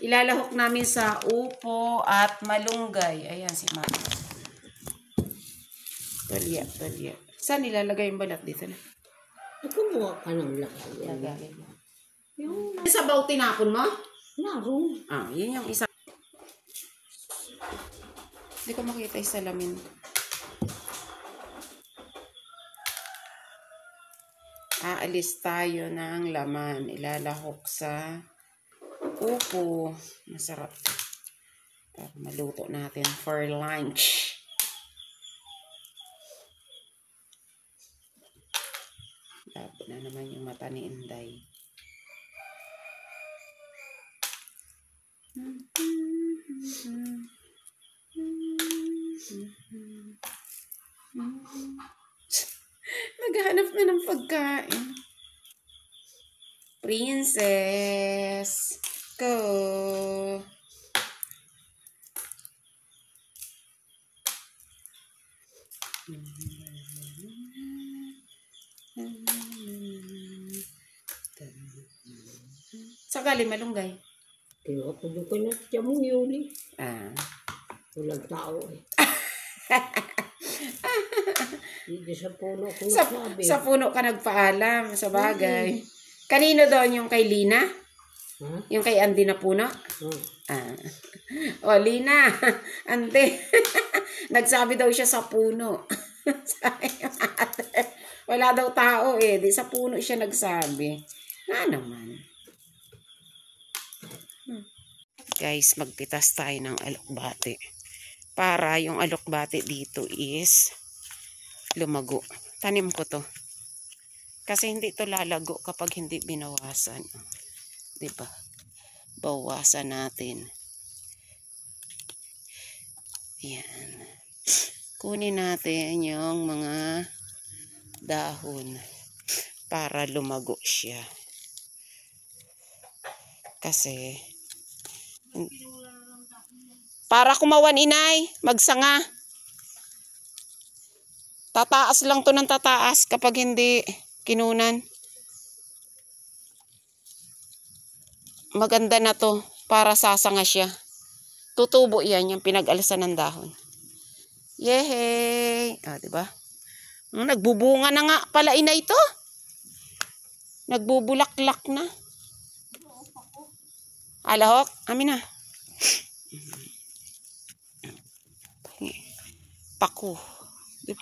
Ilalahok namin sa upo at malunggay. Ayan si Mama. Tulya. Saan nilalagay yung balat dito na? Kumuha ka ng lakay. Lagay mo. Yung sabaw tinapon mo? Naroon. Yun yung isa. Hindi ko makita yung salamin. Aalis tayo ng laman. Ilalahok sa upo. Masarap. Para maluto natin for lunch. Labo na naman yung mata ni Inday. Naghahanap na ng pagkain. Princess, go. Sakali malunggay. Tinapon ko na siya mong yuli. Walang tao eh. Hindi sa puno ko nagsabi. Sa puno ka nagpaalam, sa bagay. Kanino doon yung kay Lina? Yung kay Andy na puno? O, Lina, Ante. Nagsabi daw siya sa puno. Wala daw tao eh. Di sa puno siya nagsabi. Na naman. Guys, magpitas tayo ng alokbate. Para yung alokbate dito is lumago. Tanim ko to. Kasi hindi to lalago kapag hindi binawasan. Diba? Bawasan natin. Yan. Kunin natin yung mga dahon para lumago siya. Kasi para kumawan, inay, magsanga. Tataas lang to ng tataas kapag hindi kinunan. Maganda na to para sasanga siya. Tutubo yan yung pinag-alasan ng dahon. Yehey! Diba? Nagbubunga na nga pala, inay to. Nagbubulaklak na. Alahok? Amin na. Pako. Diba?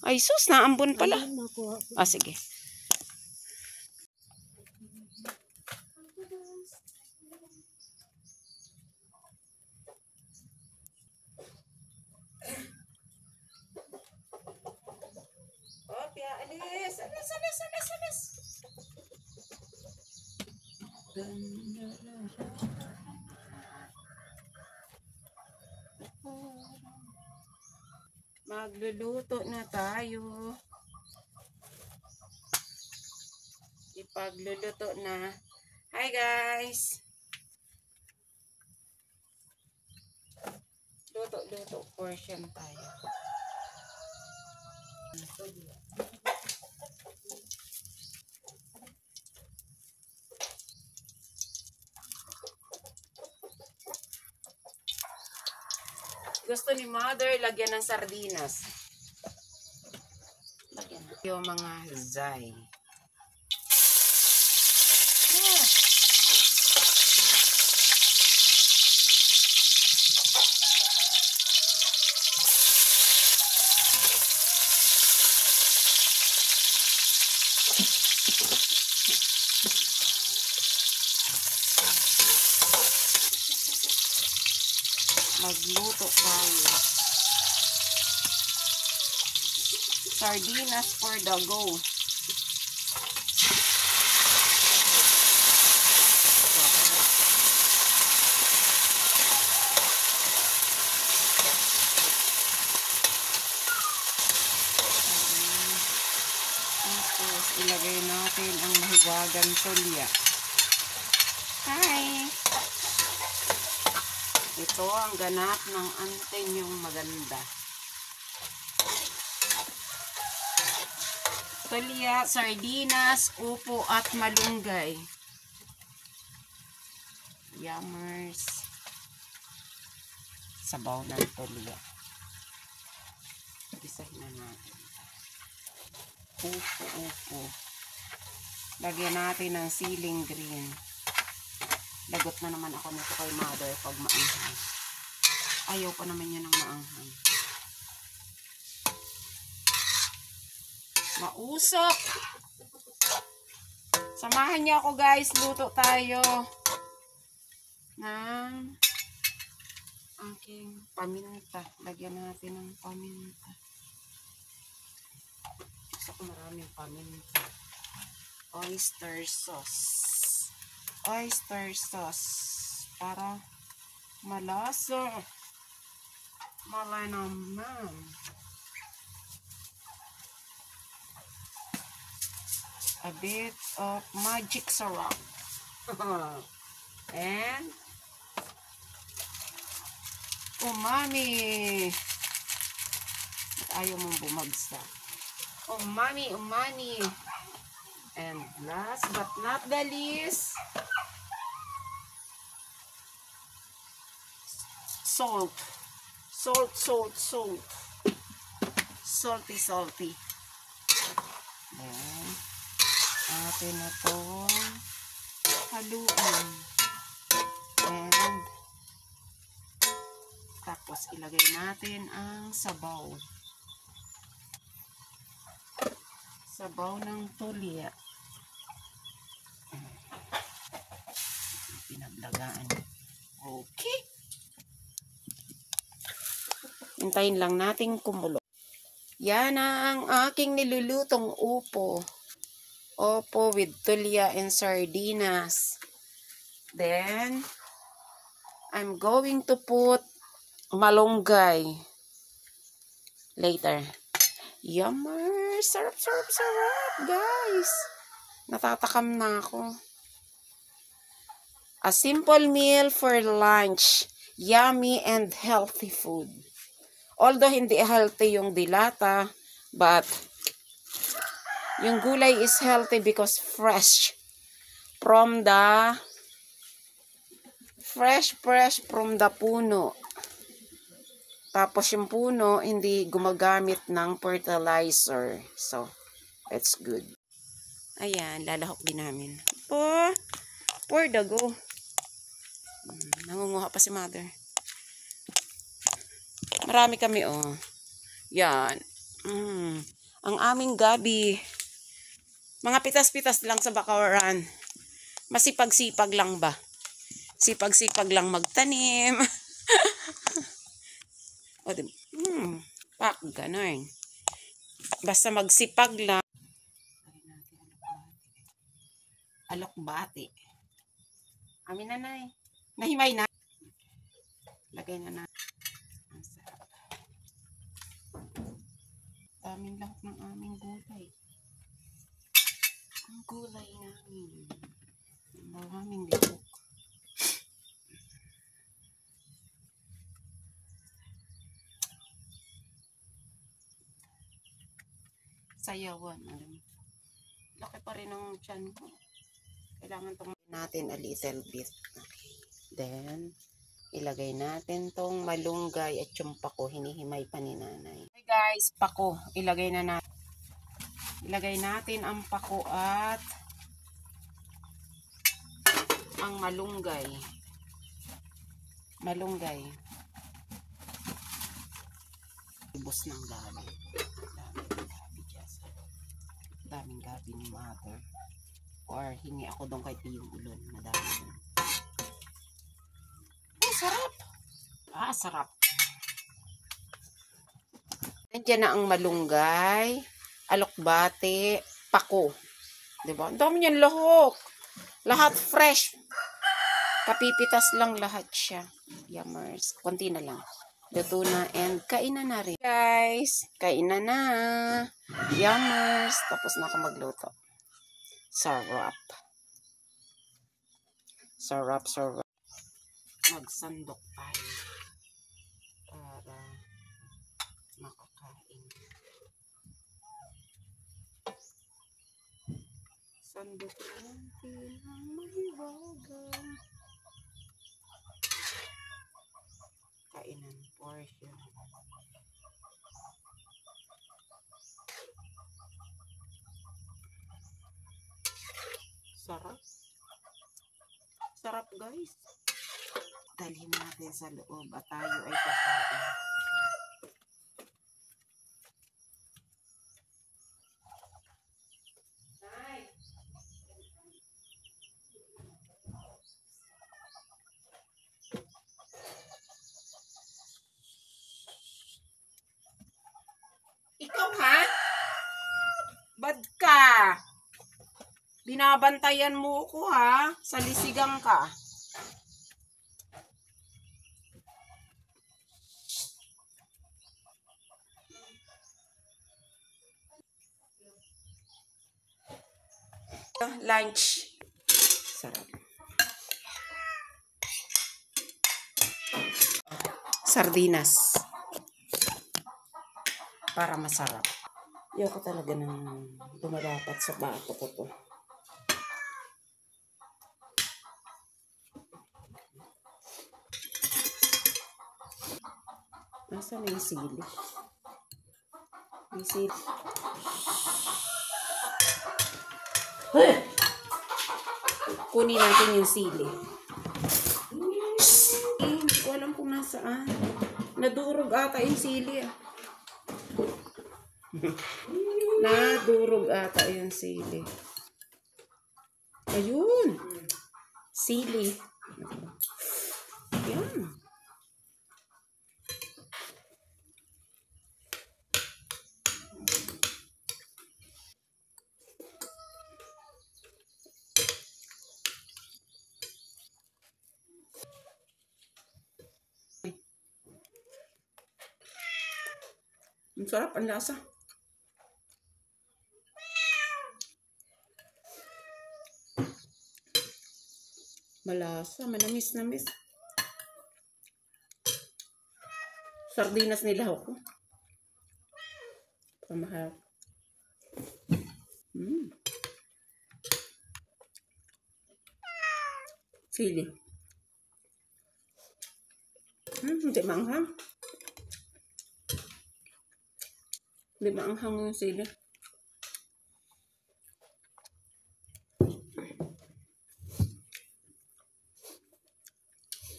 Ay sus, naambon pala. Sige. Alis. Magluluto na tayo. Ipagluluto na. Hi guys. Luto portion tayo. Gusto ni Mother lagyan ng sardinas. Lagyan yung mga zay. Magluto tayo. Sardinas for the go. Tapos ilagay natin ang mahiwagang tulya. Hi! Ito ang ganap ng anting yung maganda. Tulya, sardinas, upo at malunggay. Yummers. Sabaw ng tulya. Gisahin na natin. Upo. Lagyan natin ng siling green. Lagot na naman ako nito kay mother pag maanghang. Ayaw pa naman yan ng maanghang. Mausok! Samahan niyo ako guys, luto tayo ng aking paminta. Lagyan natin ng paminta. Gusto ko maraming paminta. Oyster sauce. Oyster sauce. Para malasa. Malay naman. A bit of magic syrup. And umami. Ayaw mong bumagsak. Umami. And last but not the least, salt. Salty. Then, atin na itong haluan. And, tapos ilagay natin ang sabaw. Sabaw ng tulya. Pinaglagaan. Okay. Hintayin lang natin kumulo. Yan ang aking nilulutong upo. Opo with tulya and sardinas. Then, I'm going to put malunggay later. Yummer! Sarap, guys! Natatakam na ako. A simple meal for lunch. Yummy and healthy food. Although hindi healthy yung dilata, but yung gulay is healthy because fresh from the puno. Tapos yung puno hindi gumagamit ng fertilizer. So, that's good. Ayan, lalahok din namin. Pour dago. Nangunguha pa si mother. Marami kami, oh. Yan. Ang aming gabi. Mga pitas-pitas lang sa bakawaran. Masipag-sipag lang ba? Sipag-sipag lang magtanim. O, diba? Pak, ganun. Basta magsipag lang. Alokbati. Amin nanay. Nahimay na. Lagay na na. Ang sarap. Daming lahat ng aming gulay. Ang gulay namin. Maraming lihok. Sayawan. Laki pa rin ang tiyan ko. Kailangan itong natin a little bit. Okay. Then, ilagay natin tong malunggay at yung pako. Hinihimay pa ni nanay. Okay guys, pako. Ilagay na natin. Ilagay natin ang pako at ang malunggay. Ibos ng gabi. Daming gabi ni mother. Or hingi ako doon kay Tiyong Ulon. Madami doon. Ay, sarap! Sarap. Nandiyan na ang malunggay, alokbate, pako. Diba? Ang dami niyan lahok. Lahat fresh. Kapipitas lang lahat siya. Yummers. Konti na lang. Luto na and kainan na rin. Guys, kainan na. Yummers. Tapos na ako magluto. Sarap. Magsandok tayo para makakain. Sandok natin ang may bagang. kainan portion. Sarap. Sarap guys. Dalhin natin sa loob at tayo ay kakain. Ikaw ha? Bad ka. Binabantayan mo ko ha. Salisigang ka. Lunch. Sarap. Sardinas. Para masarap. Ayoko talaga nang dumadapat sa bato ko to. Nasaan na yung sili? May sili. Kunin natin yung sili. Hindi ko alam kung nasaan. Nadurog ata yung sili ah. Nadurog ata yung sili. Ayun. Sili. Yan. Ang sarap, ang lasa. Malasa, manamis-namis. Sardinas nila ako. Pamahal. Sili. Hindi maanghang. Hindi maanghang yung sili.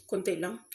Kunti lang.